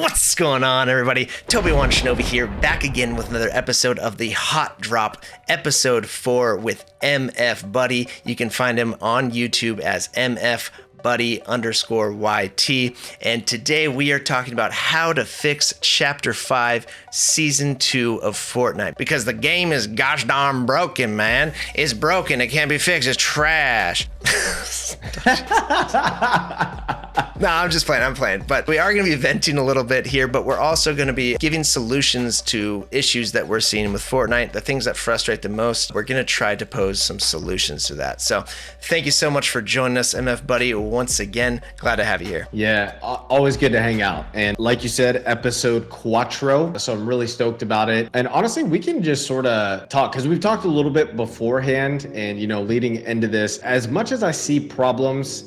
What's going on, everybody? Toby1 Shinobi here, back again with another episode of the Hot Drop, Episode 4 with MFBuddy. You can find him on YouTube as MFBuddy_YT. And today we are talking about how to fix Chapter 5, Season 2 of Fortnite. Because the game is gosh darn broken, man. It's broken. It can't be fixed. It's trash. No, I'm just playing. I'm playing. But we are going to be venting a little bit here, but we're also going to be giving solutions to issues that we're seeing with Fortnite, the things that frustrate the most. We're going to try to pose some solutions to that. So thank you so much for joining us, MFBuddy. Once again, glad to have you here. Yeah, always good to hang out. And like you said, episode 4. So I'm really stoked about it. And honestly, we can just sort of talk, because we've talked a little bit beforehand and, leading into this. As much as I see problems,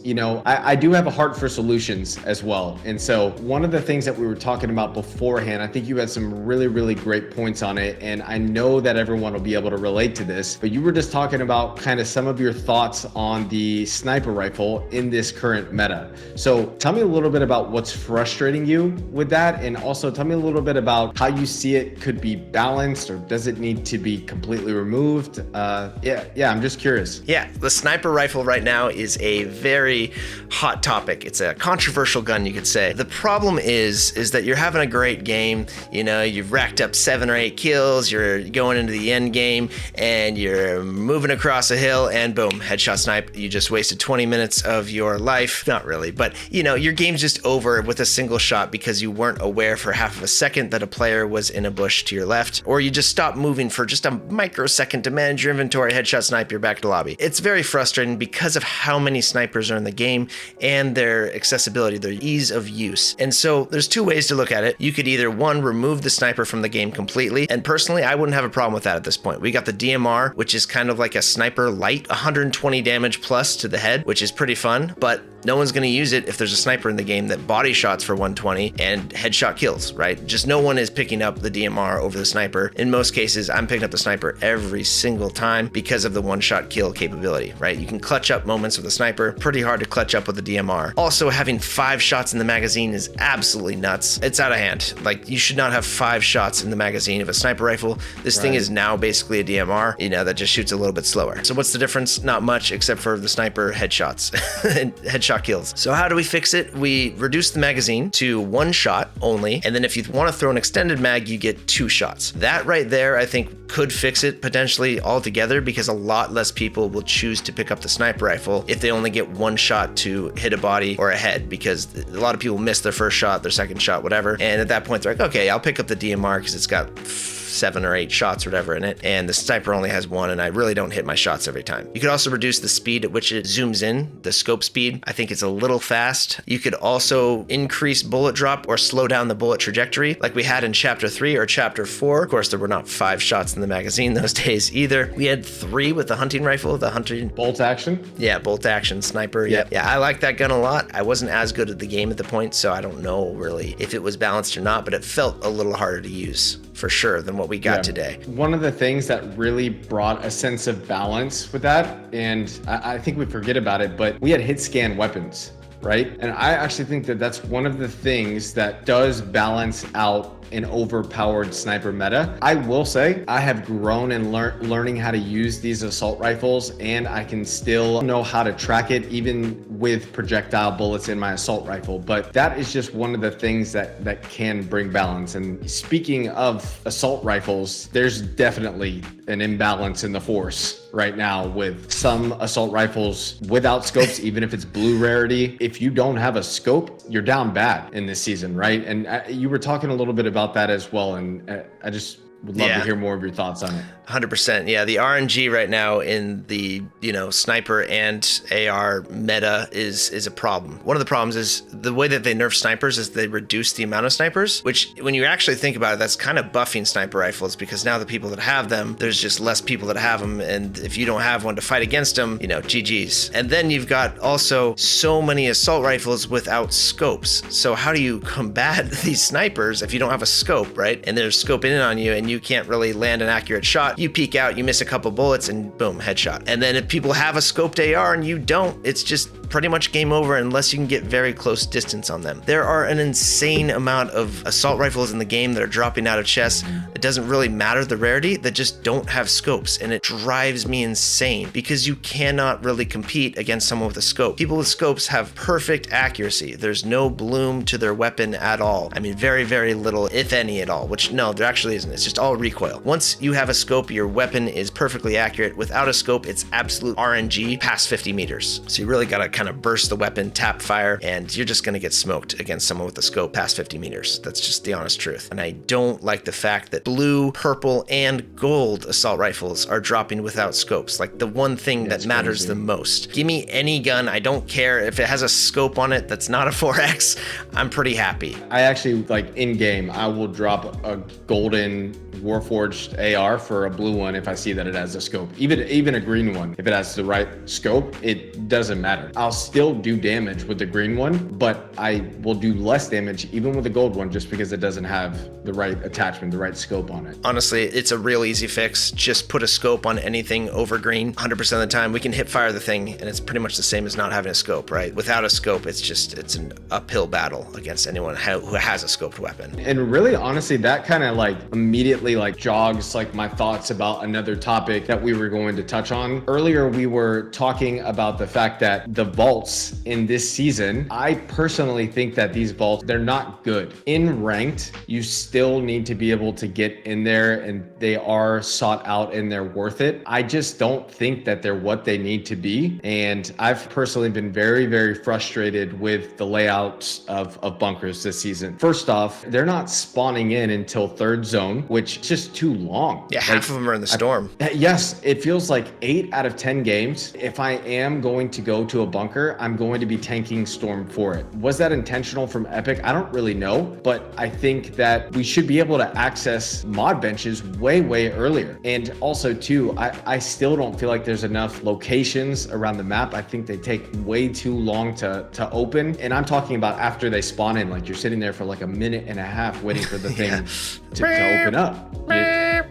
I do have a heart for solutions as well. And so one of the things that we were talking about beforehand, I think you had some really, really great points on it. And I know that everyone will be able to relate to this, but you were just talking about kind of some of your thoughts on the sniper rifle in this current meta. So tell me a little bit about what's frustrating you with that. And also tell me a little bit about how you see it could be balanced, or does it need to be completely removed? I'm just curious. Yeah, the sniper rifle right now is a very hot topic. It's a controversial gun, you could say. The problem is that you're having a great game. You've racked up 7 or 8 kills. You're going into the end game and you're moving across a hill and boom, headshot snipe. You just wasted 20 minutes of your life. Not really, but your game's just over with a single shot because you weren't aware for half of a second that a player was in a bush to your left, or you just stopped moving for just a microsecond to manage your inventory, headshot snipe, you're back to lobby. It's very frustrating because of how many snipers are in the game and their accessibility, their ease of use. And so there's 2 ways to look at it. You could either, 1, remove the sniper from the game completely, and personally I wouldn't have a problem with that at this point. We got the DMR, which is kind of like a sniper light, 120 damage plus to the head, which is pretty fun, but no one's going to use it if there's a sniper in the game that body shots for 120 and headshot kills, right? Just no one is picking up the DMR over the sniper. In most cases, I'm picking up the sniper every single time because of the one-shot kill capability, right? You can clutch up moments with a sniper, pretty hard to clutch up with the DMR. Also, having 5 shots in the magazine is absolutely nuts. It's out of hand. Like, you should not have 5 shots in the magazine of a sniper rifle. This thing is now basically a DMR, that just shoots a little bit slower. So what's the difference? Not much, except for the sniper headshots and headshot kills. So how do we fix it? We reduce the magazine to 1 shot only, and then if you want to throw an extended mag, you get 2 shots. That right there, I think, could fix it potentially altogether, because a lot less people will choose to pick up the sniper rifle if they only get 1 shot to hit a body or a head, because a lot of people miss their first shot, their second shot, whatever, and at that point they're like, okay, I'll pick up the DMR because it's got 7 or 8 shots or whatever in it, and the sniper only has 1, and I really don't hit my shots every time. You could also reduce the speed at which it zooms in, the scope speed. I think it's a little fast. You could also increase bullet drop or slow down the bullet trajectory like we had in Chapter 3 or Chapter 4. Of course, there were not 5 shots in the magazine those days either. We had 3 with the hunting rifle, the hunting... Bolt action? Yeah, bolt action sniper. Yep. Yeah, I like that gun a lot. I wasn't as good at the game at the point, so I don't know really if it was balanced or not, but it felt a little harder to use for sure than what we got today. One of the things that really brought a sense of balance with that, and I think we forget about it, but we had hit scan weapons, right? And I actually think that that's one of the things that does balance out an overpowered sniper meta. I will say I have grown in learning how to use these assault rifles, and I can still know how to track it even with projectile bullets in my assault rifle. But that is just one of the things that can bring balance. And speaking of assault rifles, there's definitely an imbalance in the force right now with some assault rifles without scopes, even if it's blue rarity. If you don't have a scope, you're down bad in this season, right? And you were talking a little bit about that as well, and I just would love to hear more of your thoughts on it. 100%. Yeah, the RNG right now in the, sniper and AR meta is a problem. One of the problems is the way that they nerf snipers is they reduce the amount of snipers, which when you actually think about it, that's kind of buffing sniper rifles, because now the people that have them, there's just less people that have them. And if you don't have one to fight against them, GG's. And then you've got also so many assault rifles without scopes. So how do you combat these snipers if you don't have a scope, right? And they're scoping in on you and you can't really land an accurate shot. You peek out, you miss a couple bullets, and boom, headshot. And then if people have a scoped AR and you don't, it's just pretty much game over unless you can get very close distance on them. There are an insane amount of assault rifles in the game that are dropping out of chests. It doesn't really matter the rarity, that just don't have scopes, and it drives me insane because you cannot really compete against someone with a scope. People with scopes have perfect accuracy. There's no bloom to their weapon at all. I mean, very, very little, if any at all, which no, there actually isn't. It's just all recoil. Once you have a scope, your weapon is perfectly accurate. Without a scope, it's absolute RNG past 50 meters. So you really gotta kind of burst the weapon, tap fire, and you're just gonna get smoked against someone with a scope past 50 meters. That's just the honest truth. And I don't like the fact that blue, purple, and gold assault rifles are dropping without scopes. Like the one thing that matters the most. Give me any gun. I don't care if it has a scope on it that's not a 4X. I'm pretty happy. I actually, like, in game, I will drop a golden Warforged AR for a blue one if I see that it has a scope. Even a green one, if it has the right scope, it doesn't matter. I'll still do damage with the green one, but I will do less damage even with the gold one just because it doesn't have the right attachment, the right scope on it. Honestly, it's a real easy fix. Just put a scope on anything over green. 100% of the time, we can hip fire the thing, and it's pretty much the same as not having a scope, right? Without a scope, it's an uphill battle against anyone who has a scoped weapon. And really, honestly, that kind of like immediately like jogs like my thoughts about another topic that we were going to touch on. Earlier, we were talking about the fact that the vaults in this season, I personally think that these vaults, they're not good. In ranked, you still need to be able to get in there, and they are sought out and they're worth it. I just don't think that they're what they need to be. And I've personally been very, very frustrated with the layouts of bunkers this season. First off, they're not spawning in until third zone, which is just too long. Yeah, half of them are in the storm. Yes, it feels like 8 out of 10 games. If I am going to go to a bunker, I'm going to be tanking storm for it. Was that intentional from Epic? I don't really know, but I think that we should be able to access mod benches way, way earlier. And also too, I still don't feel like there's enough locations around the map. I think they take way too long to open. And I'm talking about after they spawn in, like you're sitting there for like a minute and a half waiting for the thing to open up.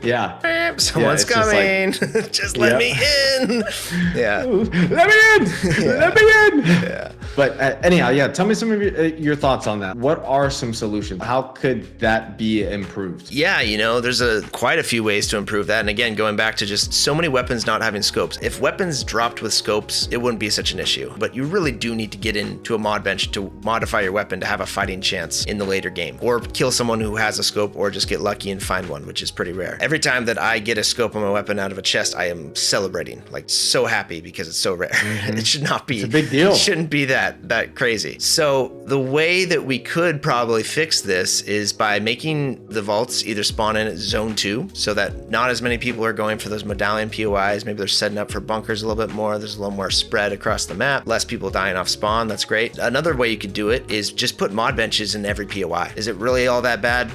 Yeah. Someone's coming. Just let me in. Yeah. Let me in. Let me in. Yeah. But anyhow, yeah, tell me some of your thoughts on that. What are some solutions? How could that be improved? Yeah, there's quite a few ways to improve that. And again, going back to just so many weapons not having scopes. If weapons dropped with scopes, it wouldn't be such an issue. But you really do need to get into a mod bench to modify your weapon to have a fighting chance in the later game. Or kill someone who has a scope, or just get lucky and find one, which is pretty rare. Every time that I get a scope on my weapon out of a chest, I am celebrating, like so happy because it's so rare. Mm-hmm. It should not be. It's a big deal. It shouldn't be that crazy. So the way that we could probably fix this is by making the vaults either spawn in at zone 2 so that not as many people are going for those medallion POIs. Maybe they're setting up for bunkers a little bit more. There's a little more spread across the map. Less people dying off spawn. That's great. Another way you could do it is just put mod benches in every POI. Is it really all that bad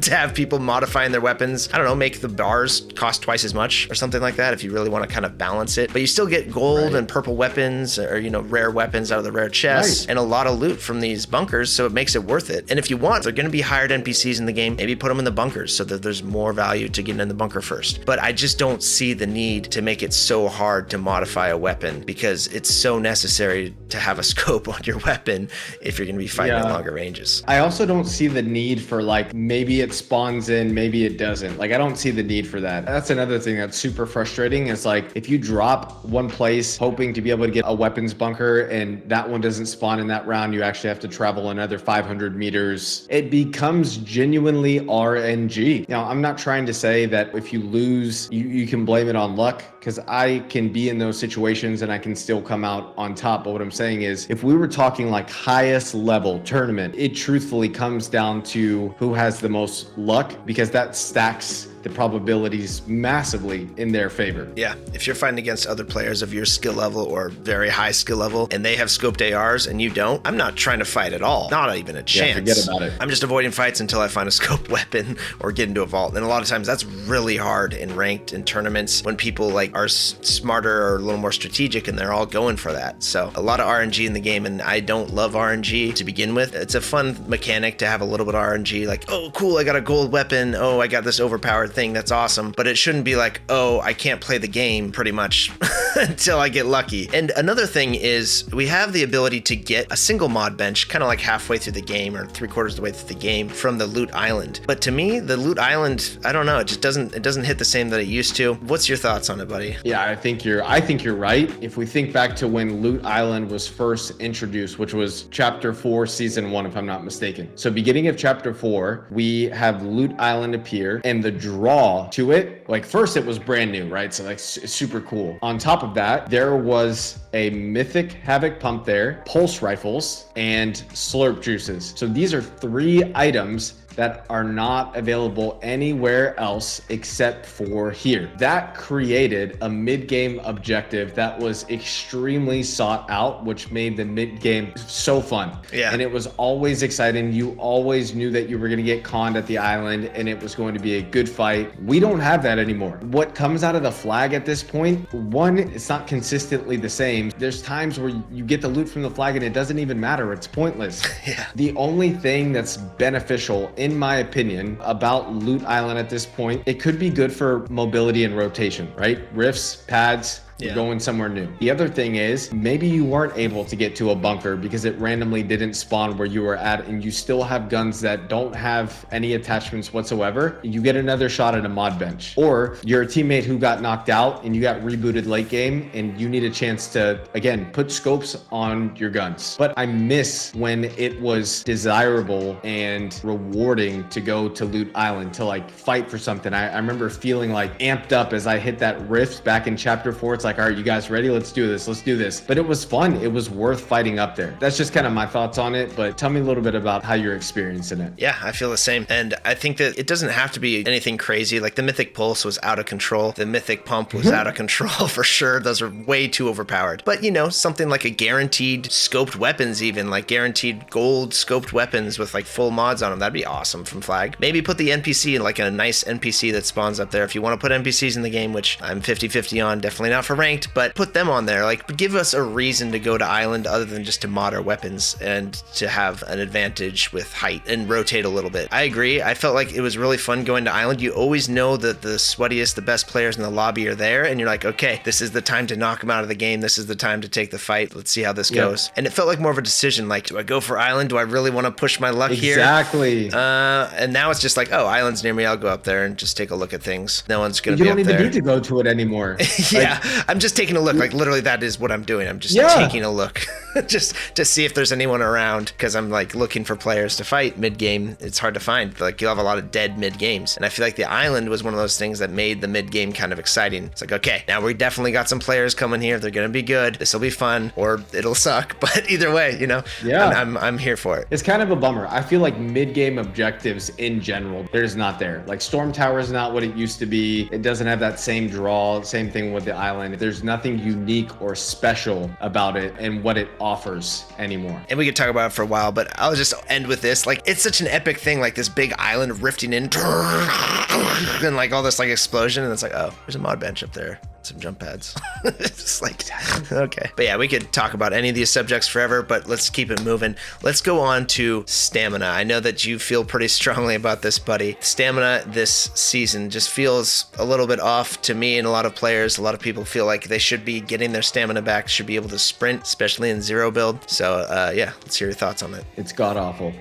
to have people modifying their weapons? I don't know, make the bars cost twice as much or something like that if you really want to kind of balance it. But you still get gold and purple weapons, or rare weapons out of the rare chests, and a lot of loot from these bunkers, so it makes it worth it. And if you want, they're going to be hired NPCs in the game, maybe put them in the bunkers so that there's more value to getting in the bunker first. But I just don't see the need to make it so hard to modify a weapon, because it's so necessary to have a scope on your weapon if you're going to be fighting at longer ranges. I also don't see the need for, like, maybe it spawns in, maybe it doesn't. Like, I don't see the need for that. That's another thing that's super frustrating. Is like, if you drop one place hoping to be able to get a weapons bunker and that one doesn't spawn in that round, you actually have to travel another 500 meters. It becomes genuinely RNG. Now, I'm not trying to say that if you lose, you can blame it on luck, because I can be in those situations and I can still come out on top. But what I'm saying is, if we were talking like highest level tournament, it truthfully comes down to who has the most luck, because that stacks the probabilities massively in their favor. Yeah, if you're fighting against other players of your skill level or very high skill level and they have scoped ARs and you don't, I'm not trying to fight at all. Not even a chance. Yeah, forget about it. I'm just avoiding fights until I find a scoped weapon or get into a vault. And a lot of times that's really hard in ranked and tournaments when people like are smarter or a little more strategic, and they're all going for that. So a lot of RNG in the game, and I don't love RNG to begin with. It's a fun mechanic to have a little bit of RNG, like, oh cool, I got a gold weapon, oh I got this overpowered thing, that's awesome. But it shouldn't be like, oh, I can't play the game pretty much until I get lucky. And another thing is we have the ability to get a single mod bench kind of like halfway through the game or 3/4 of the way through the game from the loot island. But to me, the loot island, I don't know, it just doesn't hit the same that it used to. What's your thoughts on it, buddy? Yeah, I think you're right. If we think back to when Loot Island was first introduced, which was Chapter 4, Season 1, if I'm not mistaken. So beginning of Chapter 4, we have Loot Island appear, and the draw to it, like first it was brand new, right? So like super cool. On top of that, there was a Mythic Havoc pump there, pulse rifles, and slurp juices. So these are 3 items that are not available anywhere else except for here. That created a mid-game objective that was extremely sought out, which made the mid-game so fun. Yeah. And it was always exciting. You always knew that you were gonna get conned at the island and it was going to be a good fight. We don't have that anymore. What comes out of the flag at this point, one, it's not consistently the same. There's times where you get the loot from the flag and it doesn't even matter. It's pointless. Yeah. The only thing that's beneficial, in my opinion, about Loot Island at this point, it could be good for mobility and rotation, right? Rifts, pads, you're going somewhere new. The other thing is maybe you weren't able to get to a bunker because it randomly didn't spawn where you were at, and you still have guns that don't have any attachments whatsoever. You get another shot at a mod bench, or you're a teammate who got knocked out and you got rebooted late game and you need a chance to, again, put scopes on your guns. But I miss when it was desirable and rewarding to go to Loot Island to like fight for something. I remember feeling like amped up as I hit that rift back in Chapter 4. It's like, all right, you guys ready? Let's do this. But it was fun. It was worth fighting up there. That's just kind of my thoughts on it, but tell me a little bit about how you're experiencing it. Yeah, I feel the same. And I think that it doesn't have to be anything crazy. Like the Mythic Pulse was out of control. The Mythic Pump was out of control for sure. Those are way too overpowered. But you know, something like a guaranteed scoped weapons, even like guaranteed gold scoped weapons with like full mods on them. That'd be awesome from Flag. Maybe put the NPC in like a nice NPC that spawns up there. If you want to put NPCs in the game, which I'm 50-50 on, definitely not for ranked, but put them on there. Like give us a reason to go to island other than just to mod our weapons and to have an advantage with height and rotate a little bit. I agree. I felt like it was really fun going to island. You always know that the sweatiest, the best players in the lobby are there, and you're like, okay, this is the time to knock them out of the game. This is the time to take the fight. Let's see how this goes. And it felt like more of a decision. Like, do I go for island? Do I really want to push my luck here? Exactly. And now it's just like, oh, island's near me. I'll go up there and just take a look at things. No one's going to be up there. You don't even need to go to it anymore. Yeah, I'm just taking a look. Like literally, that is what I'm doing. I'm just taking a look, just to see if there's anyone around, because I'm like looking for players to fight mid game. It's hard to find. Like you'll have a lot of dead mid games, and I feel like the island was one of those things that made the mid game kind of exciting. It's like, okay, now we definitely got some players coming here. They're gonna be good. This will be fun, or it'll suck. But either way, you know, I'm here for it. It's kind of a bummer. I feel like mid game objectives in general, there's not there. Like Storm Tower is not what it used to be. It doesn't have that same draw. Same thing with the island. There's nothing unique or special about it and what it offers anymore. And we could talk about it for a while, but I'll just end with this. Like, it's such an epic thing, like this big island rifting in and like all this like explosion, and it's like, oh, there's a mod bench up there, some jump pads. It's like, okay. But yeah, we could talk about any of these subjects forever, but let's keep it moving. Let's go on to stamina. I know that you feel pretty strongly about this, buddy. Stamina this season just feels a little bit off to me and a lot of players. A lot of people feel like they should be getting their stamina back, should be able to sprint, especially in zero build. So yeah, let's hear your thoughts on it. It's god awful.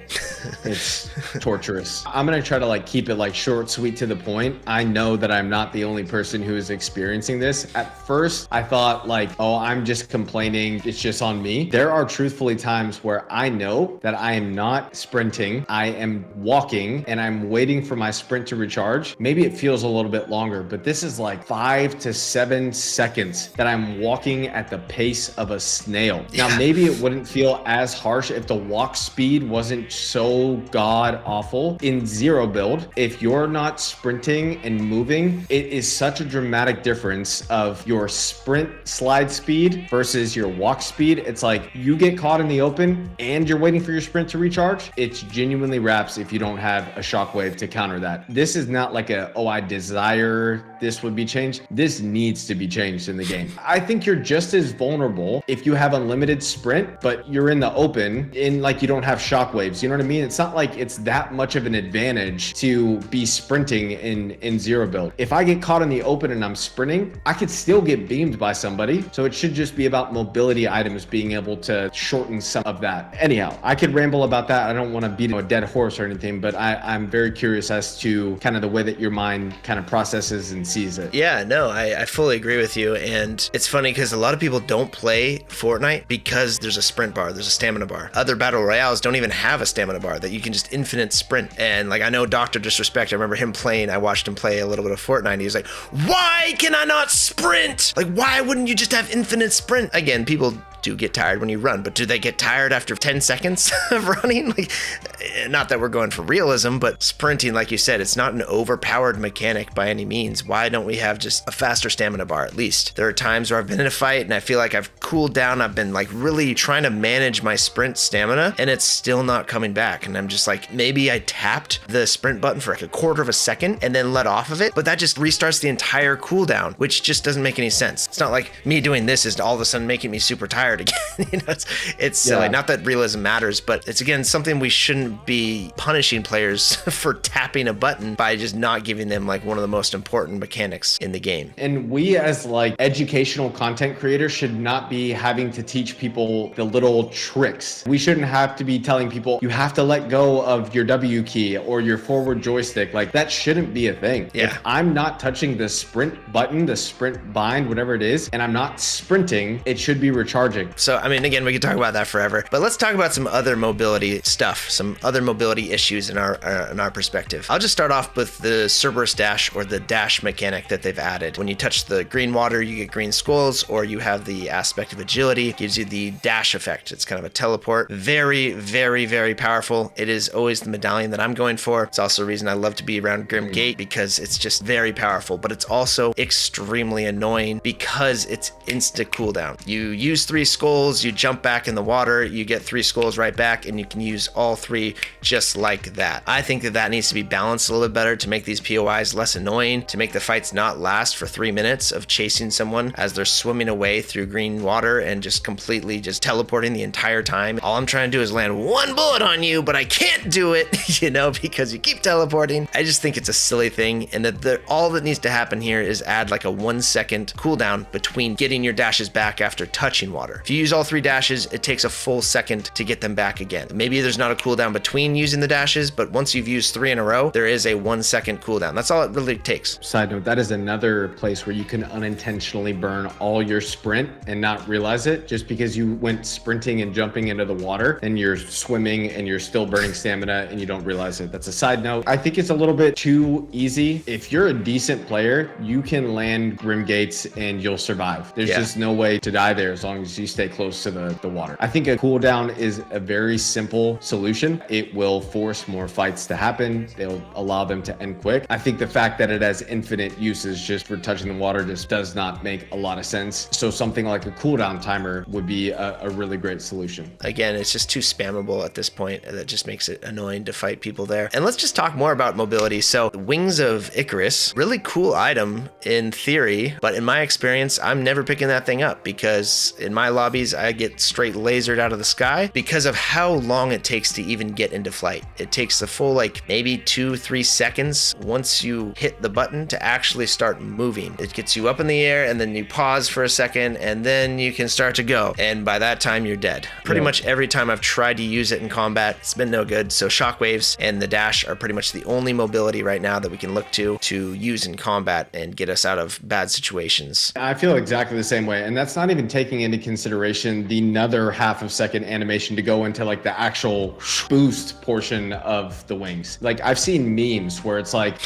It's torturous. I'm gonna try to like keep it like short, sweet, to the point. I know that I'm not the only person who is experiencing this. At first, I thought like, oh, I'm just complaining. It's just on me. There are truthfully times where I know that I am not sprinting. I am walking and I'm waiting for my sprint to recharge. Maybe it feels a little bit longer, but this is like 5 to 7 seconds that I'm walking at the pace of a snail. Now, maybe it wouldn't feel as harsh if the walk speed wasn't so god awful. In zero build, if you're not sprinting and moving, it is such a dramatic difference balance of your sprint slide speed versus your walk speed. It's like you get caught in the open and you're waiting for your sprint to recharge. It's genuinely wraps if you don't have a shockwave to counter that. This is not like I desire this would be changed. This needs to be changed in the game. I think you're just as vulnerable if you have unlimited sprint, but you're in the open in like you don't have shockwaves. You know what I mean? It's not like it's that much of an advantage to be sprinting in zero build. If I get caught in the open and I'm sprinting, I could still get beamed by somebody. So it should just be about mobility items being able to shorten some of that. Anyhow, I could ramble about that. I don't want to beat a dead horse or anything, but I'm very curious as to kind of the way that your mind kind of processes and sees it. Yeah, no, I fully agree with you. And it's funny because a lot of people don't play Fortnite because there's a sprint bar, there's a stamina bar. Other battle royales don't even have a stamina bar that you can just infinite sprint. And like, I know Dr. Disrespect, I remember him playing, I watched him play a little bit of Fortnite. He was like, why can I not sprint? Like, why wouldn't you just have infinite sprint? Again, people do get tired when you run, but do they get tired after 10 seconds of running? Like, not that we're going for realism, but sprinting, like you said, it's not an overpowered mechanic by any means. Why don't we have just a faster stamina bar at least? There are times where I've been in a fight and I feel like I've cooled down. I've been like really trying to manage my sprint stamina and it's still not coming back. And I'm just like, maybe I tapped the sprint button for like a quarter of a second and then let off of it, but that just restarts the entire cooldown, which just doesn't make any sense. It's not like me doing this is all of a sudden making me super tired again. You know, it's silly. Not that realism matters, but it's again something we shouldn't be punishing players for tapping a button by just not giving them like one of the most important mechanics in the game. And we as like educational content creators should not be having to teach people the little tricks. We shouldn't have to be telling people you have to let go of your W key or your forward joystick. Like that shouldn't be a thing. Yeah. If I'm not touching the sprint button, the sprint bind, whatever it is, and I'm not sprinting, it should be recharging. So, I mean, again, we could talk about that forever, but let's talk about some other mobility stuff, some other mobility issues in our perspective. I'll just start off with the Cerberus dash or the dash mechanic that they've added. When you touch the green water, you get green skulls, or you have the aspect of agility, gives you the dash effect. It's kind of a teleport. Very, very, very powerful. It is always the medallion that I'm going for. It's also a reason I love to be around Grim Gate because it's just very powerful, but it's also extremely annoying because it's instant cooldown. You use 3 skulls, you jump back in the water, you get 3 skulls right back, and you can use all 3 just like that. I think that needs to be balanced a little bit better to make these POIs less annoying, to make the fights not last for 3 minutes of chasing someone as they're swimming away through green water and just completely just teleporting the entire time. All I'm trying to do is land 1 bullet on you, but I can't do it, you know, because you keep teleporting. I just think it's a silly thing, and that all that needs to happen here is add like a 1-second cooldown between getting your dashes back after touching water. If you use all 3 dashes, it takes a full second to get them back again. Maybe there's not a cooldown between using the dashes, but once you've used 3 in a row, there is a 1-second cooldown. That's all it really takes. Side note, that is another place where you can unintentionally burn all your sprint and not realize it just because you went sprinting and jumping into the water and you're swimming and you're still burning stamina and you don't realize it. That's a side note. I think it's a little bit too easy. If you're a decent player, you can land Grim Gates and you'll survive. There's just no way to die there as long as you stay close to the water. I think a cooldown is a very simple solution. It will force more fights to happen. They'll allow them to end quick. I think the fact that it has infinite uses just for touching the water just does not make a lot of sense. So something like a cooldown timer would be a really great solution. Again, it's just too spammable at this point. That just makes it annoying to fight people there. And let's just talk more about mobility. So Wings of Icarus, really cool item in theory, but in my experience, I'm never picking that thing up because in my lobbies, I get straight lasered out of the sky because of how long it takes to even get into flight. It takes the full like maybe 2-3 seconds once you hit the button to actually start moving. It gets you up in the air and then you pause for a second and then you can start to go. And by that time you're dead. Pretty much every time I've tried to use it in combat, it's been no good. So shockwaves and the dash are pretty much the only mobility right now that we can look to use in combat and get us out of bad situations. I feel exactly the same way. And that's not even taking into consideration consideration the another half of second animation to go into like the actual boost portion of the wings. Like I've seen memes where it's like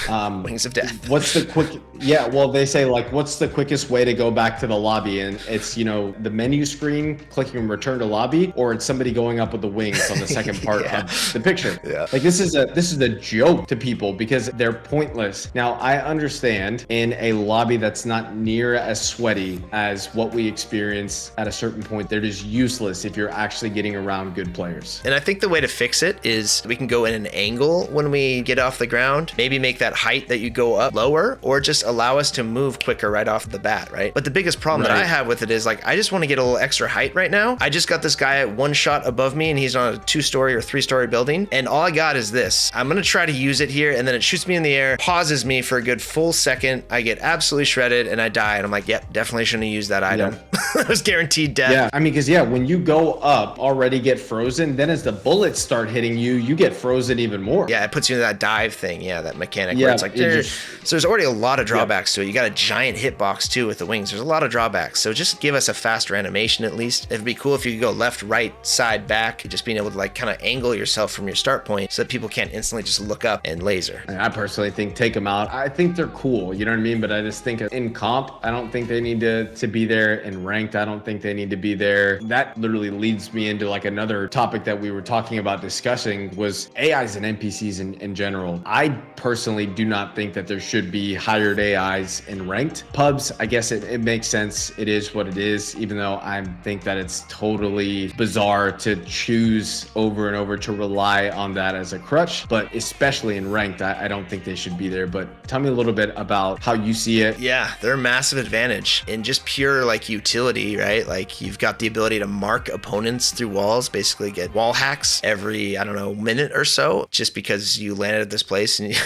Wings of Death. What's the quick? Yeah, well, they say like, what's the quickest way to go back to the lobby? And it's, you know, the menu screen clicking return to lobby, or it's somebody going up with the wings on the second part of the picture. Yeah. Like this is a joke to people because they're pointless. Now I understand in a lobby that's not near as sweaty as what we experience at a certain point, they're just useless if you're actually getting around good players. And I think the way to fix it is we can go in an angle when we get off the ground, maybe make that height that you go up lower, or just allow us to move quicker right off the bat, right? But the biggest problem that I have with it is like, I just want to get a little extra height right now. I just got this guy at one shot above me and he's on a 2-story or 3-story building. And all I got is this. I'm going to try to use it here. And then it shoots me in the air, pauses me for a good full second. I get absolutely shredded and I die. And I'm like, yep, definitely shouldn't have used that item. It was guaranteed death. Yeah, I mean, because when you go up, already get frozen, then as the bullets start hitting you, you get frozen even more. Yeah, it puts you in that dive thing. Yeah, that mechanic where it's like, so there's already a lot of drawbacks to it. You got a giant hitbox too with the wings. There's a lot of drawbacks. So just give us a faster animation at least. It'd be cool if you could go left, right, side, back, just being able to like kind of angle yourself from your start point so that people can't instantly just look up and laser. I personally think take them out. I think they're cool, you know what I mean? But I just think in comp, I don't think they need to be there. In ranked, I don't think they need to be there. That literally leads me into like another topic that we were talking about discussing was AIs and NPCs in general. I personally do not think that there should be hired AIs in ranked. Pubs, I guess it makes sense. It is what it is, even though I think that it's totally bizarre to choose over and over to rely on that as a crutch, but especially in ranked, I don't think they should be there. But tell me a little bit about how you see it. Yeah, they're a massive advantage in just pure like utility, right? Like you've got the ability to mark opponents through walls, basically get wall hacks every, I don't know, minute or so, just because you landed at this place and you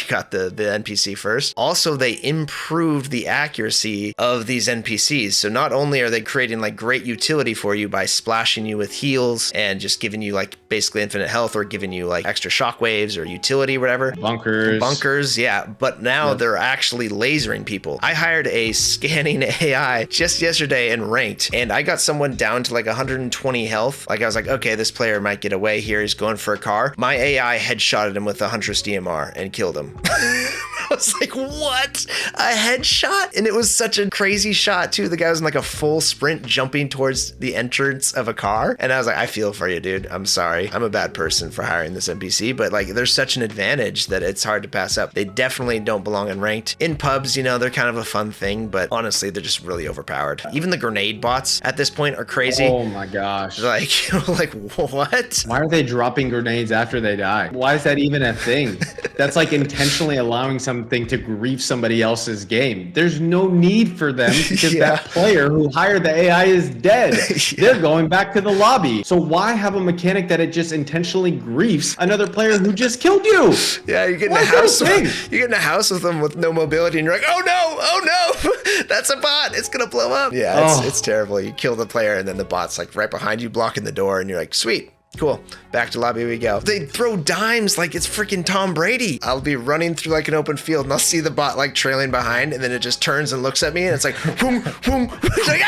got the NPC first. Also, they improved the accuracy of these NPCs. So not only are they creating like great utility for you by splashing you with heals and just giving you like basically infinite health or giving you like extra shockwaves or utility, whatever. Bunkers, yeah. But now they're actually lasering people. I hired a scanning AI just yesterday in ranked, and I got someone down to like 120 health. Like I was like, okay, this player might get away here. He's going for a car. My AI headshotted him with a Huntress DMR and killed him. I was like, what? A headshot? And it was such a crazy shot too. The guy was in like a full sprint jumping towards the entrance of a car. And I was like, I feel for you, dude. I'm sorry. I'm a bad person for hiring this NPC, but like there's such an advantage that it's hard to pass up. They definitely don't belong in ranked. In pubs, you know, they're kind of a fun thing, but honestly, they're just really overpowered. Even the grenade bots at this point are crazy. Oh my gosh. Like what? Why are they dropping grenades after they die? Why is that even a thing? That's like intentionally allowing something to grief somebody else's game. There's no need for them because that player who hired the AI is dead. They're going back to the lobby. So why have a mechanic that it just intentionally griefs another player who just killed you? Yeah, you get in a house with them with no mobility and you're like, oh no, that's a bot. It's gonna blow up. Yeah, it's terrible. You kill the player and then the bot's like right behind you blocking the door and you're like, sweet. Cool. Back to lobby we go. They throw dimes like it's freaking Tom Brady. I'll be running through like an open field and I'll see the bot like trailing behind and then it just turns and looks at me and it's like, boom, boom. It's like,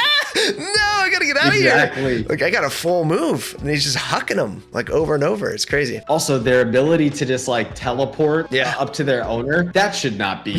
no, I gotta get out of here. Like I got a full move and he's just hucking them like over and over. It's crazy. Also, their ability to just like teleport up to their owner, that should not be.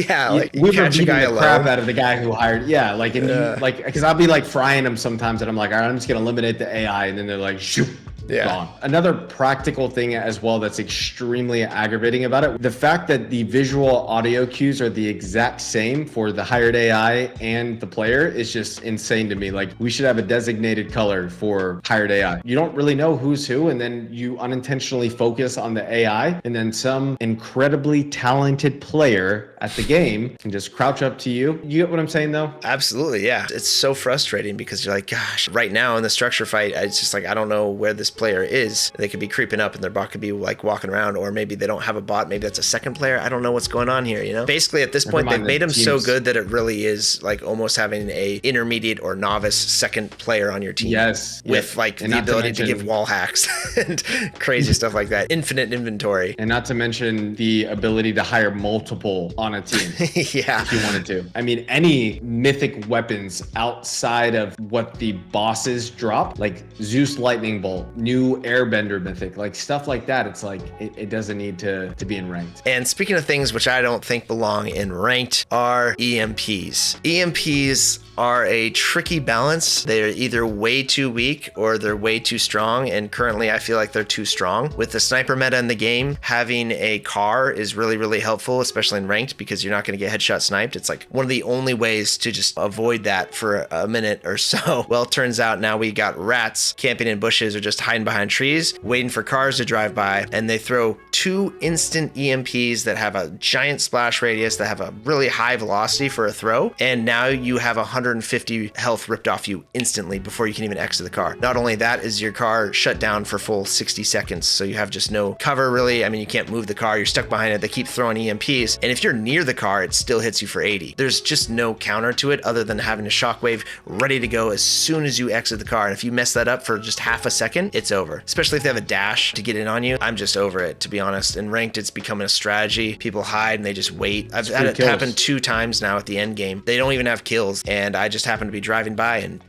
Like we were beating the crap out of the guy who hired. Yeah, like, and because I'll be like frying them sometimes and I'm like, all right, I'm just gonna eliminate the AI and then they're like, shoot. Gone. Another practical thing as well that's extremely aggravating about it, the fact that the visual audio cues are the exact same for the hired AI and the player is just insane to me. Like we should have a designated color for hired AI. You don't really know who's who and then you unintentionally focus on the AI and then some incredibly talented player at the game can just crouch up to you. You get what I'm saying though? Absolutely, yeah. It's so frustrating because you're like, gosh, right now in the structure fight, it's just like, I don't know where this player is. They could be creeping up and their bot could be like walking around, or maybe they don't have a bot. Maybe that's a second player. I don't know what's going on here, you know? Basically, at this point, they've made them so good that it really is like almost having a intermediate or novice second player on your team. Yes. With like the ability to give wall hacks and crazy stuff like that. Infinite inventory. And not to mention the ability to hire multiple on a team. Yeah. If you wanted to. I mean, any mythic weapons outside of what the bosses drop, like Zeus Lightning Bolt, new Airbender mythic, like stuff like that, it's like it doesn't need to be in ranked. And speaking of things which I don't think belong in ranked are EMPs. EMPs are a tricky balance. They're either way too weak or they're way too strong, and currently I feel like they're too strong. With the sniper meta in the game, having a car is really, really helpful, especially in ranked, because you're not going to get headshot sniped. It's like one of the only ways to just avoid that for a minute or so. Well, it turns out now we got rats camping in bushes or just hiding behind trees, waiting for cars to drive by, and they throw 2 instant EMPs that have a giant splash radius, that have a really high velocity for a throw, and now you have 150 health ripped off you instantly before you can even exit the car. Not only that, is your car shut down for full 60 seconds, so you have just no cover really. I mean, you can't move the car, you're stuck behind it, they keep throwing EMPs, and if you're near the car, it still hits you for 80. There's just no counter to it other than having a shockwave ready to go as soon as you exit the car, and if you mess that up for just half a second, it's over. Especially if they have a dash to get in on you. I'm just over it, to be honest. In ranked, it's becoming a strategy. People hide and they just wait. I've had it happen 2 times now at the end game. They don't even have kills, and I just happen to be driving by and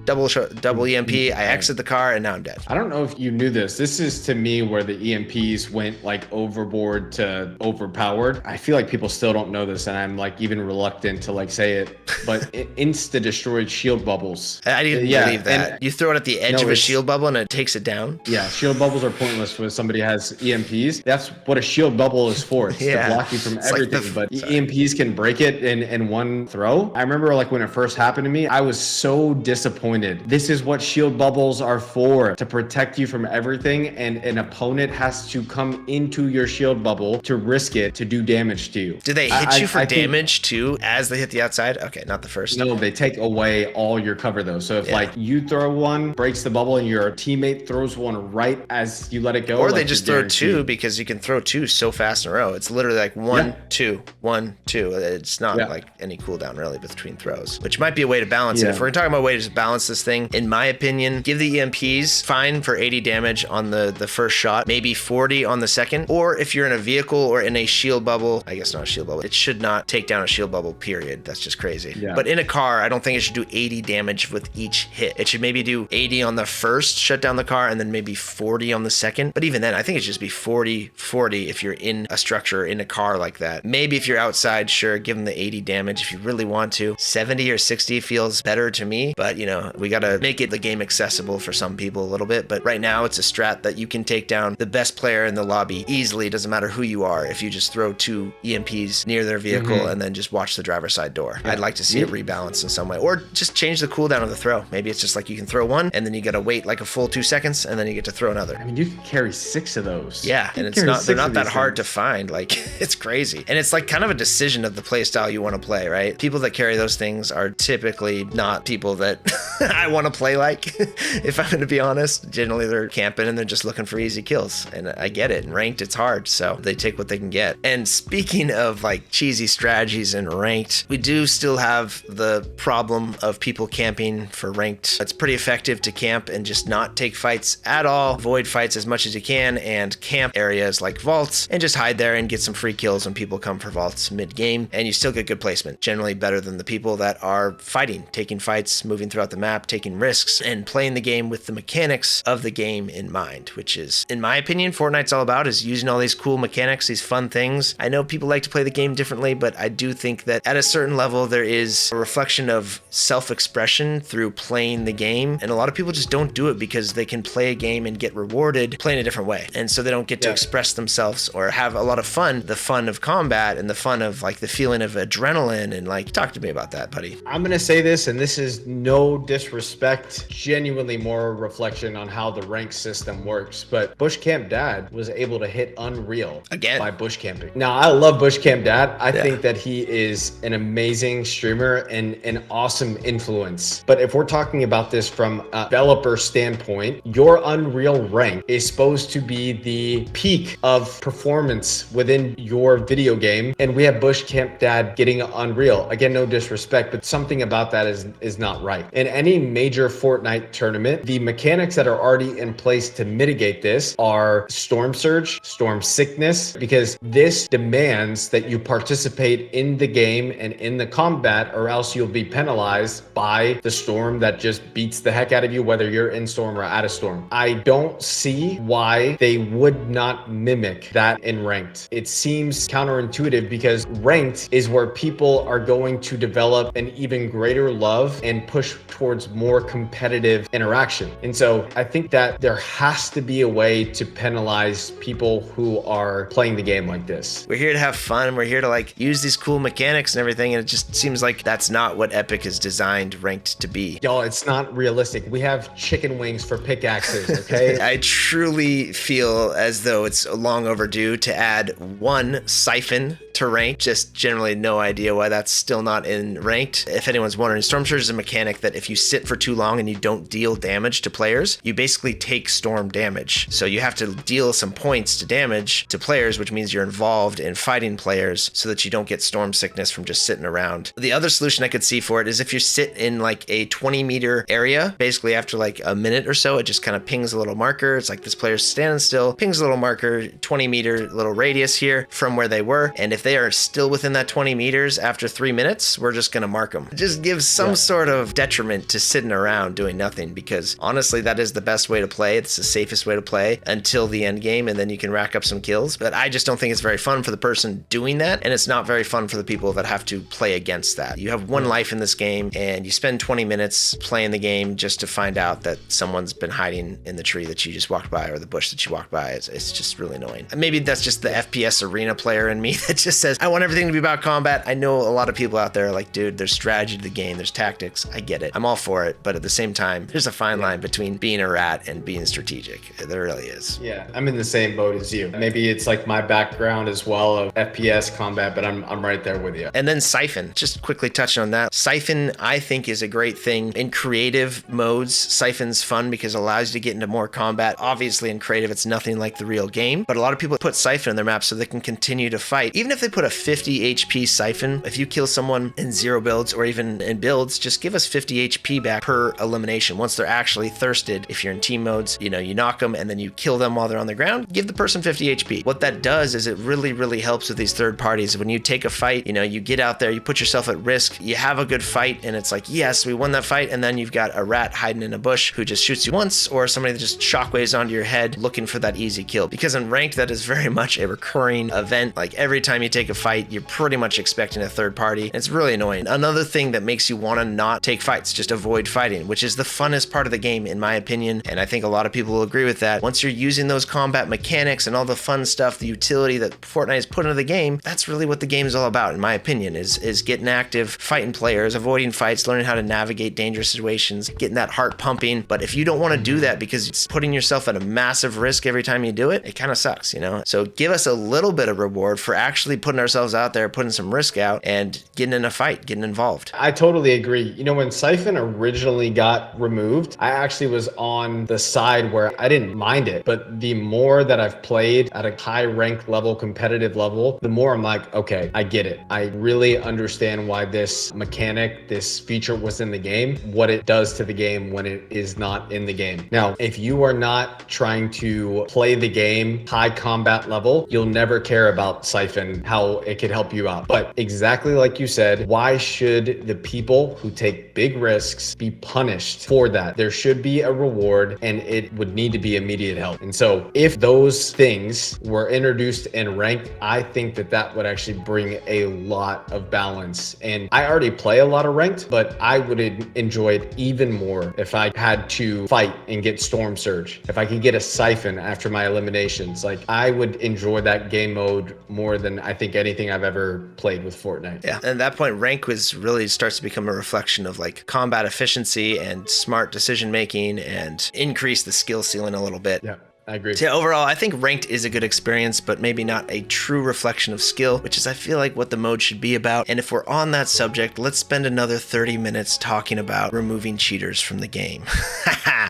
double EMP, I exit the car, and now I'm dead. I don't know if you knew this. This is to me where the EMPs went like overboard to overpowered. I feel like people still don't know this, and I'm like even reluctant to like say it, but it insta-destroyed shield bubbles. I didn't believe that. You throw it at the edge of a shield bubble and it takes it down? Yeah, shield bubbles are pointless when somebody has EMPs. That's what a shield bubble is for. It's to block you from everything, but EMPs can break it in one throw. I remember like when it first happened to me, I was so disappointed. This is what shield bubbles are for, to protect you from everything, and an opponent has to come into your shield bubble to risk it to do damage to you. Do they hit you for damage too as they hit the outside? Okay, not the first. No, they take away all your cover though. So if like you throw one, breaks the bubble, and your teammate throws one right as you let it go, or they just throw 2, because you can throw 2 so fast in a row. It's literally like 1, 2, 1, 2. It's not like any cooldown really between throws, which might be a way to balance it. If we're talking about a way to balance this thing, in my opinion, give the EMPs fine for 80 damage on the first shot, maybe 40 on the second, or if you're in a vehicle or in a shield bubble, I guess not a shield bubble, it should not take down a shield bubble, period. That's just crazy. But in a car, I don't think it should do 80 damage with each hit. It should maybe do 80 on the first, shut down the car, and then maybe 40 on the second. But even then, I think it should just be 40 if you're in a structure, in a car like that. Maybe if you're outside, sure, give them the 80 damage if you really want to. 70 or 60 feels better to me, but you know, we gotta make it the game accessible for some people a little bit. But right now, it's a strat that you can take down the best player in the lobby easily. It doesn't matter who you are if you just throw 2 EMPs near their vehicle and then just watch the driver's side door. I'd like to see it rebalance in some way, or just change the cooldown of the throw. Maybe it's just like you can throw one and then you gotta wait like a full 2 seconds and then you get to throw another. I mean, you can carry 6 of those. Yeah, and they're not that hard to find. Like, it's crazy. And it's like kind of a decision of the play style you want to play, right? People that carry those things are typically not people that I want to play like, if I'm going to be honest. Generally, they're camping and they're just looking for easy kills. And I get it. In ranked, it's hard. So they take what they can get. And speaking of like cheesy strategies in ranked, we do still have the problem of people camping for ranked. It's pretty effective to camp and just not take fights at all. Avoid fights as much as you can and camp areas like vaults and just hide there and get some free kills when people come for vaults mid-game. And you still get good placement. Generally better than the people that are fighting, taking fights, moving throughout the map, taking risks, and playing the game with the mechanics of the game in mind, which is, in my opinion, Fortnite's all about, is using all these cool mechanics, these fun things. I know people like to play the game differently, but I do think that at a certain level, there is a reflection of self-expression through playing the game. And a lot of people just don't do it because they can play a game and get rewarded playing a different way. And so they don't get to express themselves or have a lot of fun, the fun of combat and the fun of like the feeling of adrenaline. And like, talk to me about that, buddy. I'm going to say this, and this is no disrespect, genuinely more a reflection on how the rank system works, but Bushcamp Dad was able to hit Unreal again by bush camping. Now, I love Bushcamp Dad. I think that he is an amazing streamer and an awesome influence. But if we're talking about this from a developer standpoint, your Unreal rank is supposed to be the peak of performance within your video game. And we have Bushcamp Dad getting Unreal. Again, no disrespect, but something about that is not right. In any major Fortnite tournament, the mechanics that are already in place to mitigate this are Storm Surge, Storm Sickness, because this demands that you participate in the game and in the combat, or else you'll be penalized by the storm that just beats the heck out of you, whether you're in storm or out of storm. I don't see why they would not mimic that in ranked. It seems counterintuitive because ranked is where people are going to develop an even greater love and push towards more competitive interaction. And so I think that there has to be a way to penalize people who are playing the game like this. We're here to have fun. We're here to like use these cool mechanics and everything. And it just seems like that's not what Epic is designed ranked to be. Y'all, it's not realistic. We have chicken wings for pickaxes, okay? I truly feel as though it's long overdue to add one siphon to ranked. Just generally no idea why that's still not in ranked. If anyone's wondering, Storm Surge is a mechanic that if you sit for too long and you don't deal damage to players, you basically take storm damage. So you have to deal some points to damage to players, which means you're involved in fighting players so that you don't get storm sickness from just sitting around. The other solution I could see for it is if you sit in like a 20-meter area, basically after like a minute or so, it just kind of pings a little marker. It's like this player's standing still, pings a little marker, 20-meter little radius here from where they were. And if they are still within that 20 meters after 3 minutes, we're just going to mark them. It just gives some sort of detriment to sitting around doing nothing, because honestly, that is the best way to play. It's the safest way to play until the end game, and then you can rack up some kills. But I just don't think it's very fun for the person doing that, and it's not very fun for the people that have to play against that. You have one life in this game, and you spend 20 minutes playing the game just to find out that someone's been hiding in the tree that you just walked by or the bush that you walked by. It's just really annoying. Maybe that's just the FPS arena player in me that just says, I want everything to be about combat. I know a lot of people out there are like, dude, there's strategy to the game, there's tactics. I get it. I'm all for it. But at the same time, there's a fine line between being a rat and being strategic. There really is. Yeah, I'm in the same boat as you. Maybe it's like my background as well of FPS combat, but I'm right there with you. And then Siphon, just quickly touch on that. Siphon, I think, is a great thing. In creative modes, Siphon's fun because it allows you to get into more combat. Obviously, in creative, it's nothing like the real game, but a lot of people put Siphon in their map so they can continue to fight. Even if they put a 50 HP Siphon, if you kill someone in 0 builds or even in builds, just give us 50 HP back per elimination. Once they're actually thirsted, if you're in team modes, you knock them and then you kill them while they're on the ground, give the person 50 HP. What that does is it really, really helps with these third parties. When you take a fight, you get out there, you put yourself at risk, you have a good fight, and it's like, yes, we won that fight, and then you've got a rat hiding in a bush who just shoots you once, or somebody that just shockwaves onto your head looking for that easy kill. Because in ranked, that is very much a recurring event. Like every time you take a fight, you're pretty much expecting a third party. And it's really annoying. Another thing that makes you want to not take fights, just avoid fighting, which is the funnest part of the game, in my opinion. And I think a lot of people will agree with that. Once you're using those combat mechanics and all the fun stuff, the utility that Fortnite has put into the game, that's really what the game is all about, in my opinion, is getting active, fighting players, avoiding fights, learning how to navigate dangerous situations, getting that heart pumping. But if you don't want to do that because it's putting yourself at a massive risk every time you do it, it kind of sucks, So give us a little bit of reward for actually putting ourselves out there, putting some risk out, and getting in a fight, getting involved. I totally agree. When Siphon originally got removed, I actually was on the side where I didn't mind it. But the more that I've played at a high rank level, competitive level, the more I'm like, okay, I get it. I really understand why this mechanic, this feature was in the game, what it does to the game when it is not in the game. Now, if you are not trying to play the game high combat level, you'll never care about Siphon, how it could help you out. But exactly like you said, why should the people who take big risks be punished for that? There should be a reward, and it would need to be immediate help. And so if those things were introduced in ranked, I think that would actually bring a lot of balance. And I already play a lot of ranked, but I would enjoy it even more if I had to fight and get Storm Surge. If I could get a Siphon after my eliminations, like I would enjoy that game mode more than I think, anything I've ever played with Fortnite. Yeah. And at that point, rank starts to become a reflection of like combat efficiency and smart decision making and increase the skill ceiling a little bit. Yeah. I agree. So overall, I think ranked is a good experience, but maybe not a true reflection of skill, which is I feel like what the mode should be about. And if we're on that subject, let's spend another 30 minutes talking about removing cheaters from the game.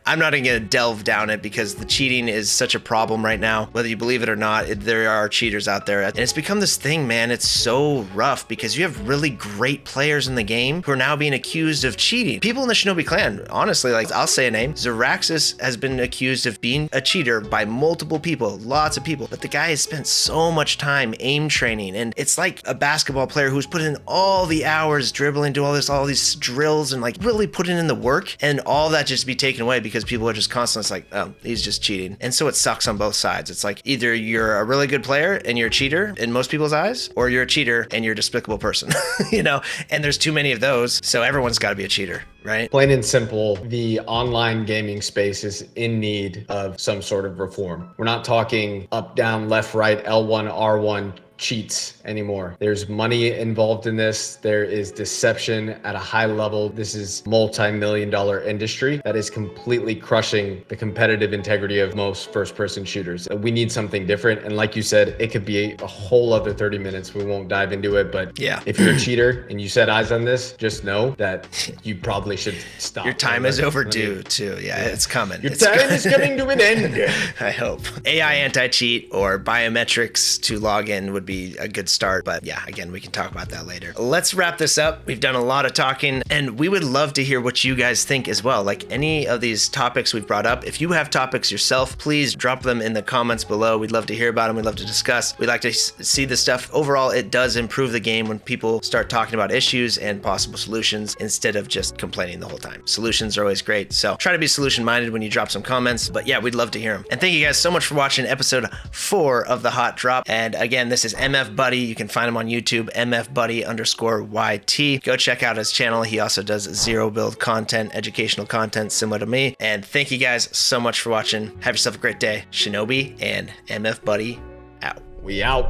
I'm not even going to delve down it because the cheating is such a problem right now. Whether you believe it or not, there are cheaters out there. And it's become this thing, man. It's so rough because you have really great players in the game who are now being accused of cheating. People in the Shinobi Clan, honestly, like I'll say a name. Zeraxis has been accused of being a cheater by multiple people, lots of people, but the guy has spent so much time aim training, and it's like a basketball player who's put in all the hours dribbling, do all these drills and like really putting in the work, and all that just be taken away because people are just constantly like, oh, he's just cheating. And so it sucks on both sides. It's like either you're a really good player and you're a cheater in most people's eyes, or you're a cheater and you're a despicable person, you know, and there's too many of those, so everyone's got to be a cheater, right? Plain and simple, the online gaming space is in need of some sort of reform. We're not talking up, down, left, right, L1, R1 cheats anymore. There's money involved in this. There is deception at a high level. This is multi-million-dollar industry that is completely crushing the competitive integrity of most first-person shooters. We need something different. And like you said, it could be a whole other 30 minutes. We won't dive into it, but yeah, if you're a cheater and you set eyes on this, just know that you probably should stop. Your time is overdue too. Yeah, it's coming. Your time is coming to an end. I hope. AI anti-cheat or biometrics to log in would be a good start, but yeah, again, we can talk about that later. Let's wrap this up. We've done a lot of talking, and we would love to hear what you guys think as well. Like any of these topics we've brought up, if you have topics yourself, please drop them in the comments below. We'd love to hear about them. We'd love to discuss. We'd like to see this stuff. Overall, it does improve the game when people start talking about issues and possible solutions instead of just complaining the whole time. Solutions are always great, so try to be solution-minded when you drop some comments, but yeah, we'd love to hear them. And thank you guys so much for watching episode 4 of The Hot Drop. And again, this is MFBuddy. You can find him on YouTube, MFBuddy_YT. Go check out his channel. He also does zero build content, educational content similar to me. And thank you guys so much for watching. Have yourself a great day. Shinobi and MFBuddy out. We out.